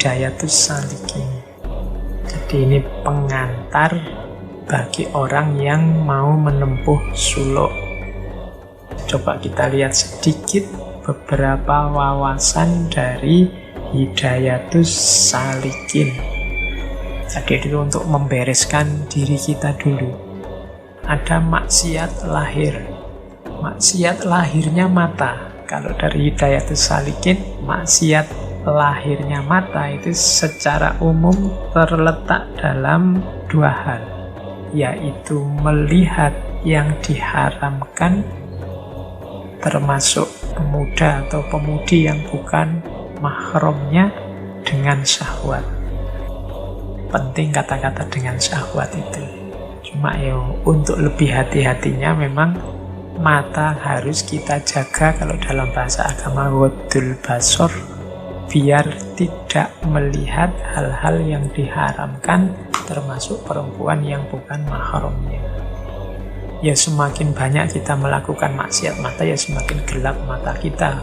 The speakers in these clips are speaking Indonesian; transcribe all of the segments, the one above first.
Hidayatus Salikin. Jadi ini pengantar bagi orang yang mau menempuh suluk. Coba kita lihat sedikit beberapa wawasan dari Hidayatus Salikin. Jadi itu untuk membereskan diri kita dulu. Ada maksiat lahir. Maksiat lahirnya mata. Kalau dari Hidayatus Salikin, maksiat lahirnya mata itu secara umum terletak dalam dua hal, yaitu melihat yang diharamkan, termasuk pemuda atau pemudi yang bukan mahramnya, dengan syahwat. Penting kata-kata dengan syahwat itu. Cuma untuk lebih hati-hatinya memang mata harus kita jaga, kalau dalam bahasa agama ghadul basar, biar tidak melihat hal-hal yang diharamkan, termasuk perempuan yang bukan mahramnya. Ya semakin banyak kita melakukan maksiat mata, ya semakin gelap mata kita.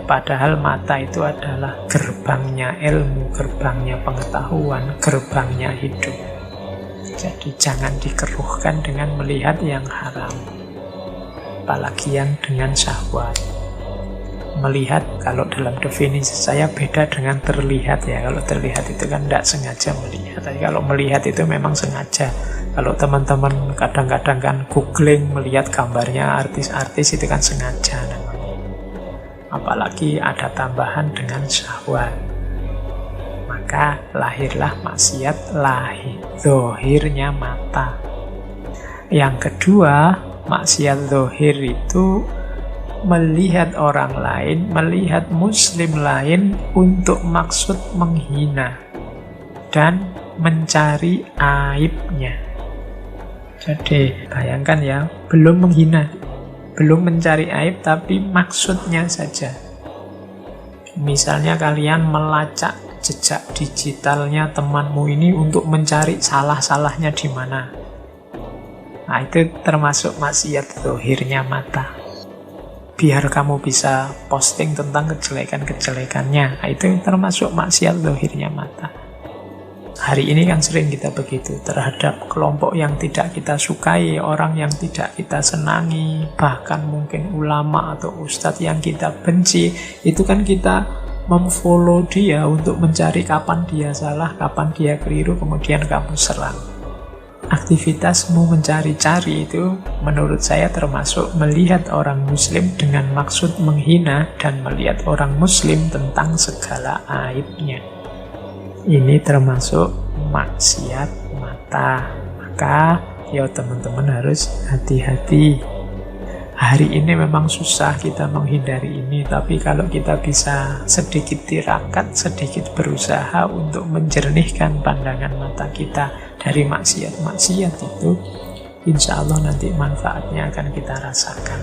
Padahal mata itu adalah gerbangnya ilmu, gerbangnya pengetahuan, gerbangnya hidup. Jadi jangan dikeruhkan dengan melihat yang haram, apalagi yang dengan syahwat. Melihat, kalau dalam definisi saya beda dengan terlihat ya. Kalau terlihat itu kan tidak sengaja melihat. Tapi kalau melihat itu memang sengaja. Kalau teman-teman kadang-kadang kan googling melihat gambarnya artis-artis, itu kan sengaja namanya. Apalagi ada tambahan dengan syahwat. Maka lahirlah maksiat lahir, zahirnya mata. Yang kedua, maksiat zahir itu melihat orang lain, melihat muslim lain untuk maksud menghina dan mencari aibnya. Jadi bayangkan ya, belum menghina, belum mencari aib, tapi maksudnya saja. Misalnya kalian melacak jejak digitalnya temanmu ini untuk mencari salah-salahnya di mana. Nah, itu termasuk maksiat zahirnya mata. Biar kamu bisa posting tentang kejelekan-kejelekannya. Nah, itu termasuk maksiat zahirnya mata. Hari ini kan sering kita begitu terhadap kelompok yang tidak kita sukai, orang yang tidak kita senangi, bahkan mungkin ulama atau ustadz yang kita benci. Itu kan kita memfollow dia untuk mencari kapan dia salah, kapan dia keliru, kemudian kamu serang. Aktivitasmu mencari-cari itu menurut saya termasuk melihat orang muslim dengan maksud menghina dan melihat orang muslim tentang segala aibnya. Ini termasuk maksiat mata. Maka ya teman-teman harus hati-hati. Hari ini memang susah kita menghindari ini, tapi kalau kita bisa sedikit tirakat, sedikit berusaha untuk menjernihkan pandangan mata kita dari maksiat-maksiat itu, insya Allah nanti manfaatnya akan kita rasakan.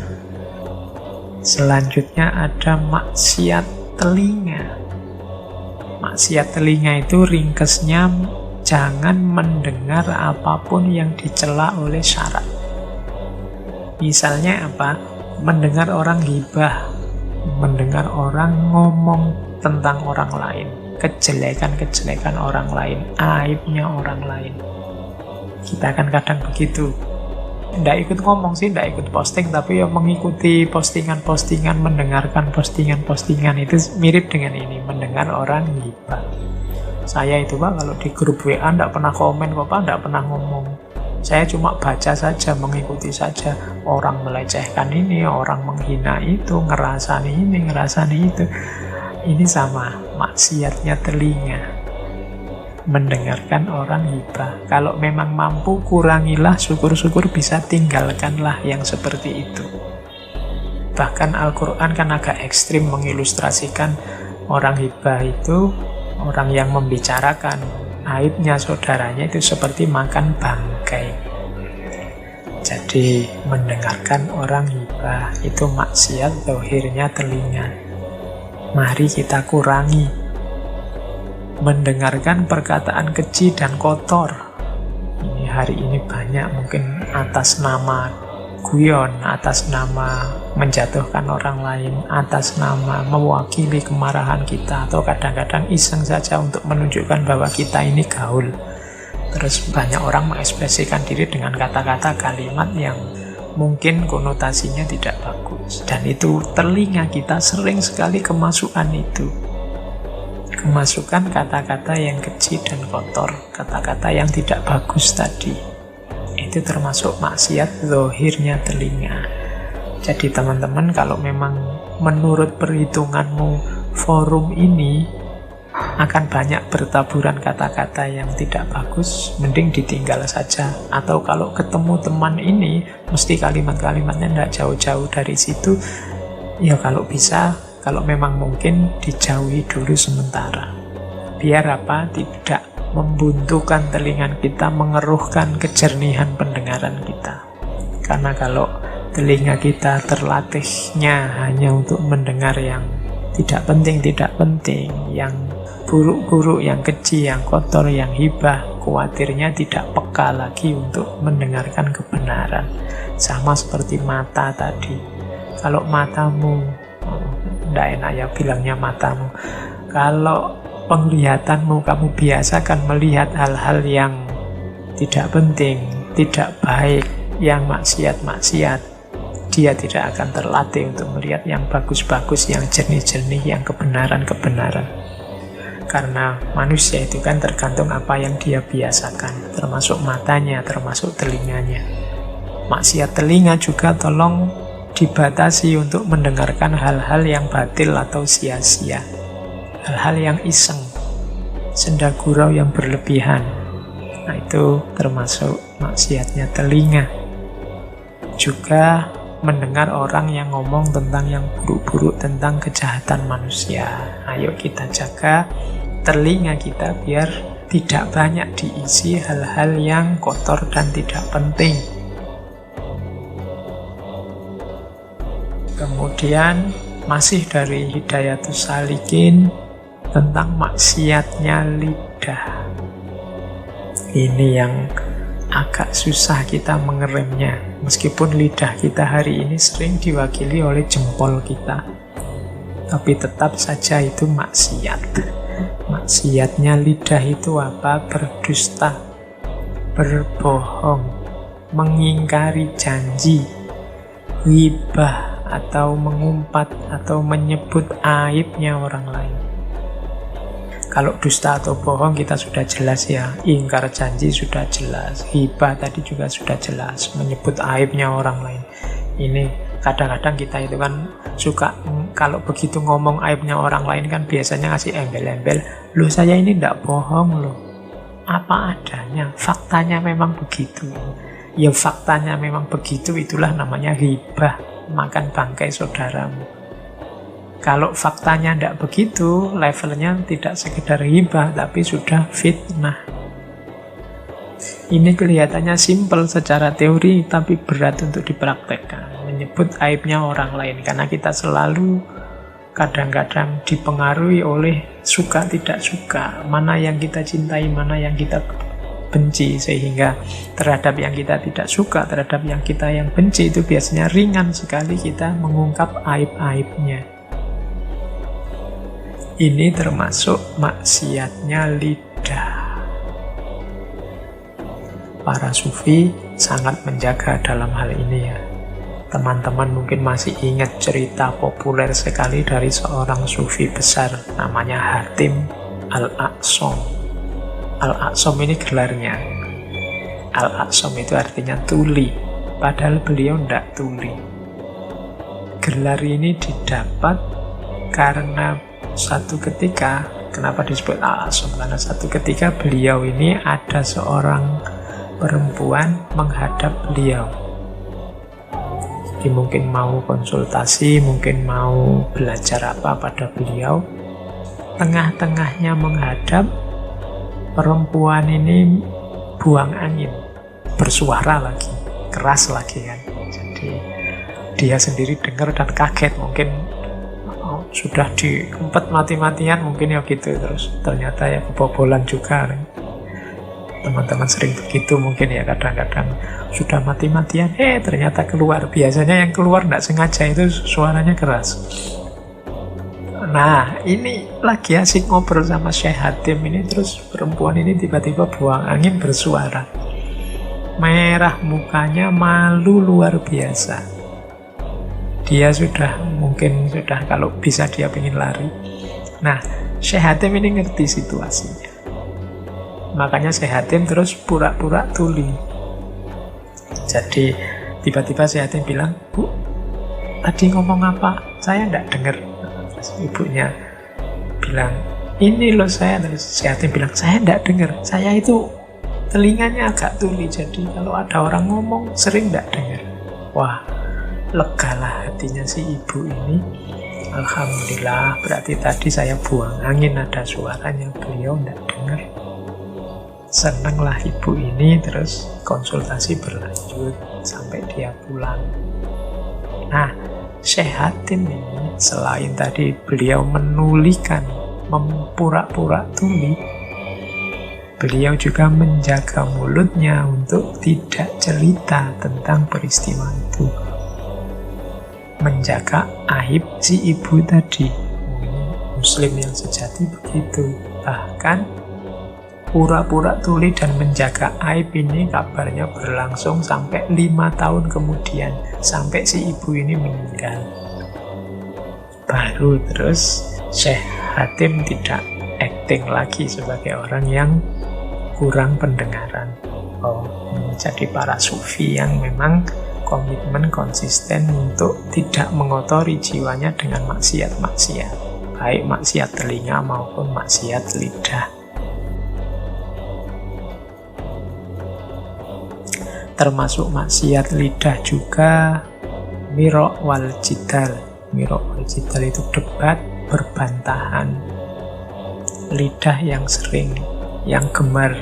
Selanjutnya ada maksiat telinga. Maksiat telinga itu ringkesnya jangan mendengar apapun yang dicela oleh syarak. Misalnya apa? Mendengar orang ghibah, mendengar orang ngomong tentang orang lain, kejelekan-kejelekan orang lain, aibnya orang lain. Kita kan kadang begitu. Tidak ikut ngomong sih, tidak ikut posting, tapi ya mengikuti postingan-postingan, mendengarkan postingan-postingan. Itu mirip dengan ini, mendengar orang ghibah. Saya itu Pak, kalau di grup WA tidak pernah komen kok Pak, tidak pernah ngomong. Saya cuma baca saja, mengikuti saja. Orang melecehkan ini, orang menghina itu, ngerasani ini, ngerasani itu. Ini sama, maksiatnya telinga. Mendengarkan orang ghibah. Kalau memang mampu, kurangilah, syukur-syukur bisa tinggalkanlah yang seperti itu. Bahkan Al-Quran kan agak ekstrim mengilustrasikan orang ghibah itu, orang yang membicarakan aibnya saudaranya itu seperti makan bangkai. Jadi mendengarkan orang ghibah itu maksiat zahirnya telinga. Mari kita kurangi. Mendengarkan perkataan keji dan kotor. Ini hari ini banyak mungkin atas nama guyon, atas nama menjatuhkan orang lain, atas nama mewakili kemarahan kita, atau kadang-kadang iseng saja untuk menunjukkan bahwa kita ini gaul. Terus banyak orang mengekspresikan diri dengan kata-kata kalimat yang mungkin konotasinya tidak bagus. Dan itu telinga kita sering sekali kemasukan itu. Kemasukan kata-kata yang keji dan kotor, kata-kata yang tidak bagus tadi. Itu termasuk maksiat zahirnya telinga. Jadi teman-teman, kalau memang menurut perhitunganmu forum ini akan banyak bertaburan kata-kata yang tidak bagus, mending ditinggal saja. Atau kalau ketemu teman ini, mesti kalimat-kalimatnya tidak jauh-jauh dari situ, ya kalau bisa, kalau memang mungkin dijauhi dulu sementara. Biar apa? Tidak membuntukan telinga kita, mengeruhkan kejernihan pendengaran kita. Karena kalau telinga kita terlatihnya hanya untuk mendengar yang tidak penting, yang buruk-buruk, yang keji, yang kotor, yang hibah, khawatirnya tidak peka lagi untuk mendengarkan kebenaran. Sama seperti mata tadi. Kalau matamu, tidak enak ya bilangnya matamu, kalau penglihatanmu kamu biasakan melihat hal-hal yang tidak penting, tidak baik, yang maksiat-maksiat, dia tidak akan terlatih untuk melihat yang bagus-bagus, yang jernih-jernih, yang kebenaran-kebenaran. Karena manusia itu kan tergantung apa yang dia biasakan, termasuk matanya, termasuk telinganya. Maksiat telinga juga tolong dibatasi untuk mendengarkan hal-hal yang batil atau sia-sia. Hal-hal yang iseng, senda gurau yang berlebihan. Nah, itu termasuk maksiatnya telinga. Juga mendengar orang yang ngomong tentang yang buruk-buruk, tentang kejahatan manusia. Ayo kita jaga telinga kita biar tidak banyak diisi hal-hal yang kotor dan tidak penting. Kemudian masih dari Hidayatus Salikin tentang maksiatnya lidah. Ini yang agak susah kita mengeremnya. Meskipun lidah kita hari ini sering diwakili oleh jempol kita, tapi tetap saja itu maksiat. Maksiatnya lidah itu apa? Berdusta, berbohong, mengingkari janji, ghibah atau mengumpat atau menyebut aibnya orang lain. Kalau dusta atau bohong kita sudah jelas ya, ingkar janji sudah jelas, ghibah tadi juga sudah jelas, menyebut aibnya orang lain. Ini kadang-kadang kita itu kan suka kalau begitu ngomong aibnya orang lain kan biasanya ngasih embel-embel, loh saya ini tidak bohong loh, apa adanya, faktanya memang begitu. Ya faktanya memang begitu, itulah namanya ghibah, makan bangkai saudaramu. Kalau faktanya tidak begitu, levelnya tidak sekedar ghibah, tapi sudah fitnah. Ini kelihatannya simpel secara teori, tapi berat untuk dipraktekkan. Menyebut aibnya orang lain, karena kita selalu kadang-kadang dipengaruhi oleh suka tidak suka. Mana yang kita cintai, mana yang kita benci. Sehingga terhadap yang kita tidak suka, terhadap yang kita yang benci, itu biasanya ringan sekali kita mengungkap aib-aibnya. Ini termasuk maksiatnya lidah. Para sufi sangat menjaga dalam hal ini ya. Teman-teman mungkin masih ingat cerita populer sekali dari seorang sufi besar namanya Hatim Al-Aqsom. Al-Aqsom ini gelarnya. Al-Aqsom itu artinya tuli, padahal beliau tidak tuli. Gelar ini didapat karena satu ketika, kenapa disebut Al-Aqsom? Karena satu ketika beliau ini ada seorang perempuan menghadap beliau. Jadi mungkin mau konsultasi, mungkin mau belajar apa pada beliau. Tengah-tengahnya menghadap, perempuan ini buang angin, bersuara lagi, keras lagi kan. Jadi dia sendiri dengar dan kaget, mungkin sudah diempet mati-matian mungkin ya gitu, terus ternyata ya kebobolan juga. Teman-teman sering begitu mungkin ya, kadang-kadang sudah mati-matian, ternyata keluar. Biasanya yang keluar tidak sengaja itu suaranya keras. Nah, ini lagi asik ngobrol sama Syekh Hatim ini, terus perempuan ini tiba-tiba buang angin bersuara. Merah mukanya, malu luar biasa. Dia mungkin sudah kalau bisa dia pengen lari. Nah, Syekh Hatim ini ngerti situasinya. Makanya Syekh Hatim terus pura-pura tuli. Jadi tiba-tiba Syekh Hatim bilang, "Bu, tadi ngomong apa? Saya tidak dengar." Terus ibunya bilang, "Ini loh saya." Terus Syekh Hatim bilang, "Saya tidak dengar. Saya itu telinganya agak tuli. Jadi kalau ada orang ngomong sering tidak dengar." Wah, legalah hatinya si ibu ini. Alhamdulillah, berarti tadi saya buang angin, ada suaranya, beliau tidak dengar. Senanglah ibu ini, terus konsultasi berlanjut sampai dia pulang. Nah, Syekh Hatim ini selain tadi beliau menulikan, mempura-pura tuli, beliau juga menjaga mulutnya untuk tidak cerita tentang peristiwa itu. Menjaga aib si ibu tadi. Muslim yang sejati begitu. Bahkan pura-pura tuli dan menjaga aib ini kabarnya berlangsung sampai 5 tahun kemudian, sampai si ibu ini meninggal. Baru terus Syekh Hatim tidak acting lagi sebagai orang yang kurang pendengaran. Menjadi para sufi yang memang komitmen konsisten untuk tidak mengotori jiwanya dengan maksiat-maksiat, baik maksiat telinga maupun maksiat lidah. Termasuk maksiat lidah juga mirok wal jidal. Mirok wal jidal itu debat, berbantahan. Lidah yang sering, yang gemar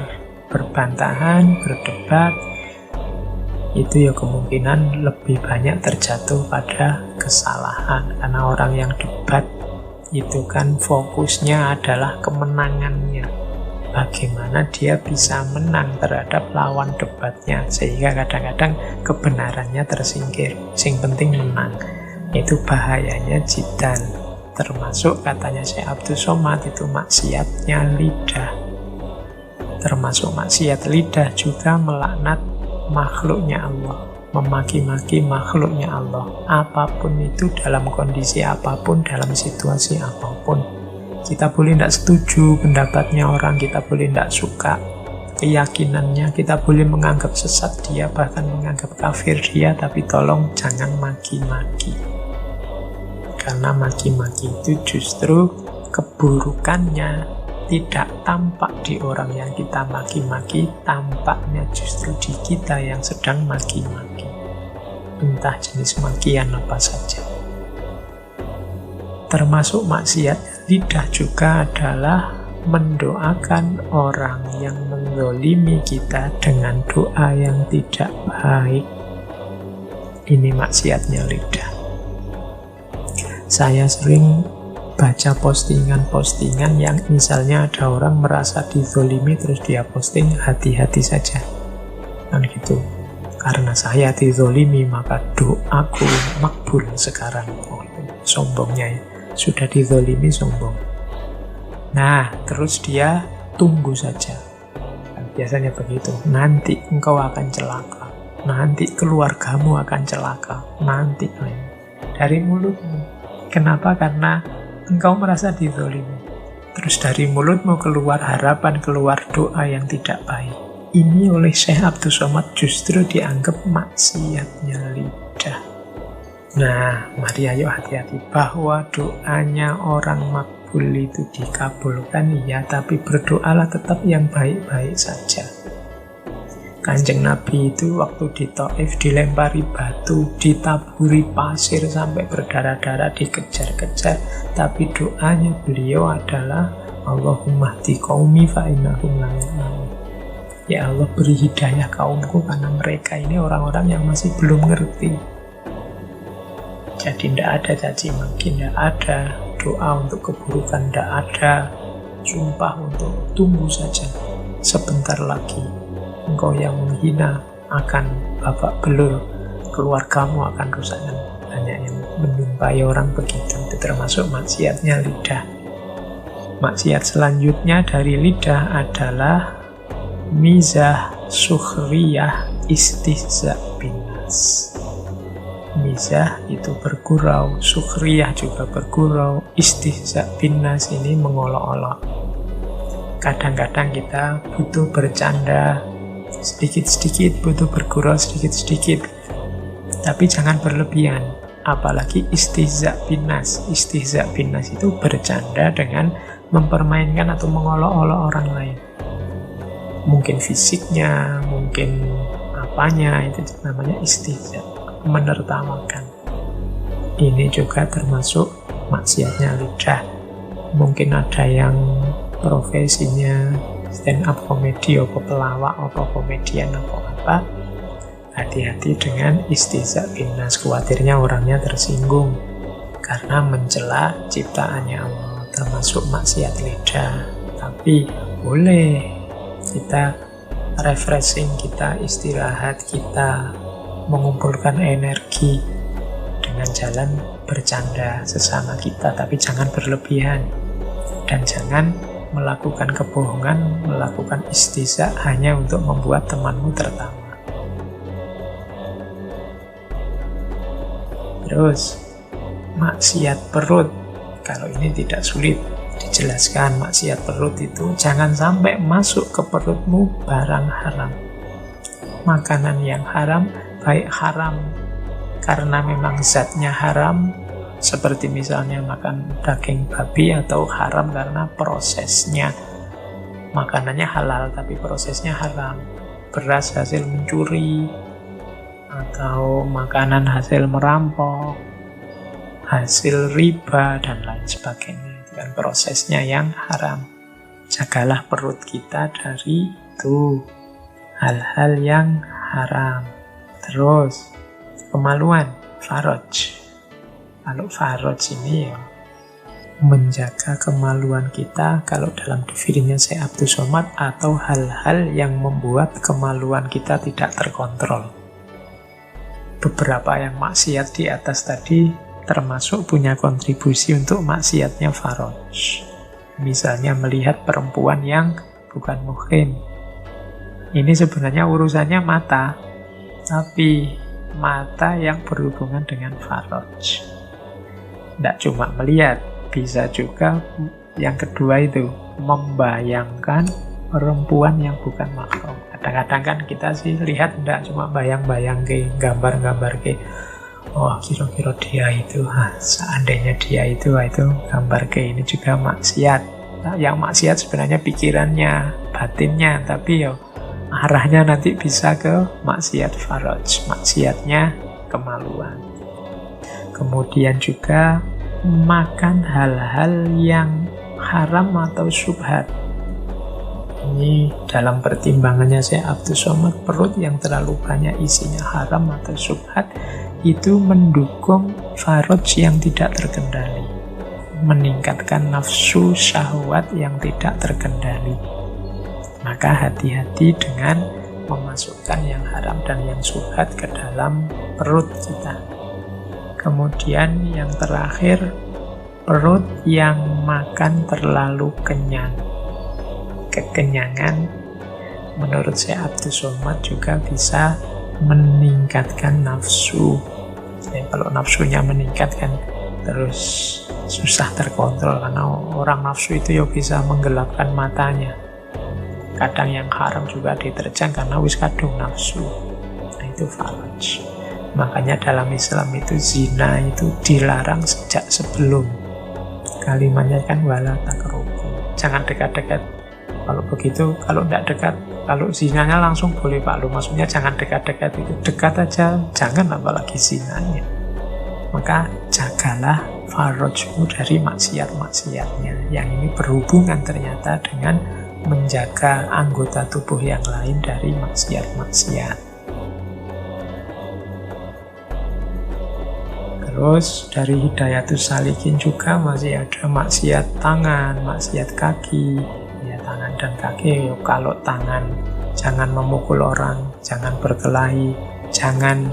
berbantahan, berdebat, itu ya kemungkinan lebih banyak terjatuh pada kesalahan. Karena orang yang debat itu kan fokusnya adalah kemenangannya. Bagaimana dia bisa menang terhadap lawan debatnya, sehingga kadang-kadang kebenarannya tersingkir. Sing penting menang. Itu bahayanya jidal. Termasuk katanya Syekh Abdul Somad itu maksiatnya lidah. Termasuk maksiat lidah juga melaknat makhluknya Allah, memaki-maki makhluknya Allah. Apapun itu, dalam kondisi apapun, dalam situasi apapun. Kita boleh tidak setuju pendapatnya orang, kita boleh tidak suka keyakinannya, kita boleh menganggap sesat dia, bahkan menganggap kafir dia, tapi tolong jangan maki-maki. Karena maki-maki itu justru keburukannya tidak tampak di orang yang kita maki-maki, tampaknya justru di kita yang sedang maki-maki. Entah jenis makian apa saja. Termasuk maksiat lidah juga adalah mendoakan orang yang menzalimi kita dengan doa yang tidak baik. Ini maksiatnya lidah. Saya sering baca postingan-postingan yang misalnya ada orang merasa dizalimi terus dia posting, hati-hati saja. Kan gitu. Karena saya dizalimi maka doaku makbul sekarang. Sombongnya ya. Sudah dizalimi sombong. Nah, terus dia tunggu saja. Biasanya begitu. Nanti engkau akan celaka. Nanti keluargamu akan celaka. Nanti. Dari mulutmu. Kenapa? Karena engkau merasa dizalimi. Terus dari mulutmu keluar harapan, keluar doa yang tidak baik. Ini oleh Syekh Abdul Somad justru dianggap maksiatnya lidah. Nah, mari ayo hati-hati bahwa doanya orang makbul itu dikabulkan, ya, tapi berdoalah tetap yang baik-baik saja. Kanjeng Nabi itu waktu di Taif dilempari batu, ditaburi pasir sampai berdarah-darah, dikejar-kejar, tapi doanya beliau adalah Allahumma hdi qaumi fa innahum la ya'lamun. Ya Allah, beri hidayah kaumku karena mereka ini orang-orang yang masih belum ngerti. Jadi tidak ada caci maki, tidak ada doa untuk keburukan, tidak ada sumpah untuk tunggu saja. sebentar lagi engkau yang menghina akan babak belur, keluargamu akan rusak. Banyak yang menyumpai orang begitu. Itu termasuk maksiatnya lidah. Maksiat selanjutnya dari lidah adalah mizah, sukhriyah, istihza binas. Mizah itu bergurau, sukhriyah juga bergurau, istihza binas ini mengolok-olok. Kadang-kadang kita butuh bercanda sedikit-sedikit, butuh bergurau sedikit-sedikit, tapi jangan berlebihan. Apalagi istihza binas. Istihza binas itu bercanda dengan mempermainkan atau mengolok-olok orang lain. Mungkin fisiknya, mungkin apanya, itu namanya istihza, menertawakan. Ini juga termasuk maksiatnya lidah. Mungkin ada yang profesinya stand up comedy, apa pelawak, apa komedian, apa. Hati-hati dengan istihza binas, khawatirnya orangnya tersinggung karena mencela ciptaannya Allah, termasuk maksiat lidah. Tapi boleh kita refreshing, kita istirahat, kita mengumpulkan energi dengan jalan bercanda sesama kita, tapi jangan berlebihan. Dan jangan melakukan kebohongan, melakukan istihza hanya untuk membuat temanmu tertawa. Terus, maksiat perut. Kalau ini tidak sulit dijelaskan, maksiat perut itu jangan sampai masuk ke perutmu barang haram. Makanan yang haram, baik haram karena memang zatnya haram, seperti misalnya makan daging babi, atau haram karena prosesnya. Makanannya halal tapi prosesnya haram. Beras hasil mencuri, atau makanan hasil merampok, hasil riba, dan lain sebagainya. Itu kan prosesnya yang haram. Jagalah perut kita dari itu, hal-hal yang haram. Terus, kemaluan, faraj. Kalau faraj ini ya, menjaga kemaluan kita, kalau dalam definisinya Syekh Abdul Somad, atau hal-hal yang membuat kemaluan kita tidak terkontrol. Beberapa yang maksiat di atas tadi termasuk punya kontribusi untuk maksiatnya faraj. Misalnya melihat perempuan yang bukan muhrim. Ini sebenarnya urusannya mata, tapi mata yang berhubungan dengan faraj. Tidak cuma melihat, bisa juga yang kedua itu membayangkan perempuan yang bukan mahram. Kadang-kadang kan kita sih lihat tidak cuma bayang-bayang ke, gambar-gambar ke, oh kira-kira dia itu, seandainya dia itu gambar ke. Ini juga maksiat. Nah, yang maksiat sebenarnya pikirannya, batinnya, tapi ya arahnya nanti bisa ke maksiat faraj, maksiatnya kemaluan. Kemudian juga makan hal-hal yang haram atau syubhat. Ini dalam pertimbangannya Syekh Abdul Somad, perut yang terlalu banyak isinya haram atau syubhat itu mendukung faraj yang tidak terkendali, meningkatkan nafsu syahwat yang tidak terkendali. Maka hati-hati dengan memasukkan yang haram dan yang syubhat ke dalam perut kita. Kemudian yang terakhir, perut yang makan terlalu kenyang. Kekenyangan menurut Syekh Abdul Somad juga bisa meningkatkan nafsu. Kalau nafsunya meningkat kan terus susah terkontrol, karena orang nafsu itu ya bisa menggelapkan matanya. Kadang yang haram juga diterjang karena wis kadung nafsu. Nah itu faraj. Makanya dalam Islam itu zina itu dilarang sejak sebelum. Kalimatnya kan wala taqrabu. Jangan dekat-dekat. Kalau begitu, kalau tidak dekat, kalau zinanya langsung boleh Pak, maksudnya jangan dekat-dekat itu. Dekat aja, jangan apalagi zinanya. Maka jagalah farajmu dari maksiat-maksiatnya. Yang ini berhubungan ternyata dengan menjaga anggota tubuh yang lain dari maksiat-maksiat. Terus dari Hidayatus Salikin juga masih ada maksiat tangan, maksiat kaki. Ya, tangan dan kaki, kalau tangan jangan memukul orang, jangan berkelahi, jangan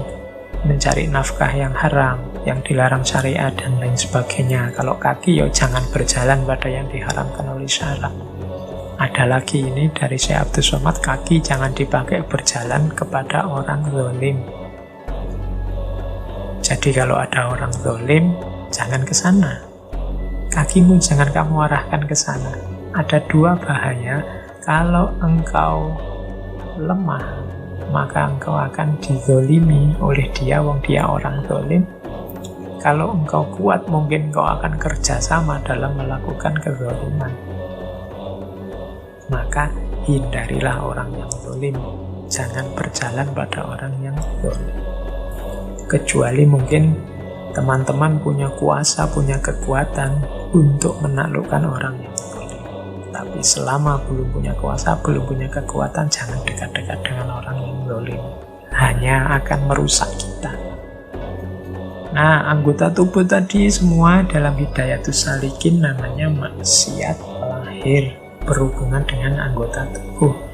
mencari nafkah yang haram, yang dilarang syariat dan lain sebagainya. Kalau kaki, jangan berjalan pada yang diharamkan oleh syara. Ada lagi ini dari Syekh Abdul Somad, kaki jangan dipakai berjalan kepada orang zalim. Jadi kalau ada orang zalim, jangan ke sana. Kakimu jangan kamu arahkan ke sana. Ada dua bahaya. Kalau engkau lemah, maka engkau akan dizolimi oleh dia, wong dia orang zalim. Kalau engkau kuat, mungkin engkau akan kerjasama dalam melakukan kezaliman. Maka hindarilah orang yang zalim. Jangan berjalan pada orang yang zalim. Kecuali mungkin teman-teman punya kuasa, punya kekuatan untuk menaklukkan orang yang zalim. Tapi selama belum punya kuasa, belum punya kekuatan, jangan dekat-dekat dengan orang yang zalim. Hanya akan merusak kita. Nah, anggota tubuh tadi semua dalam Hidayatus Salikin namanya maksiat lahir berhubungan dengan anggota tubuh.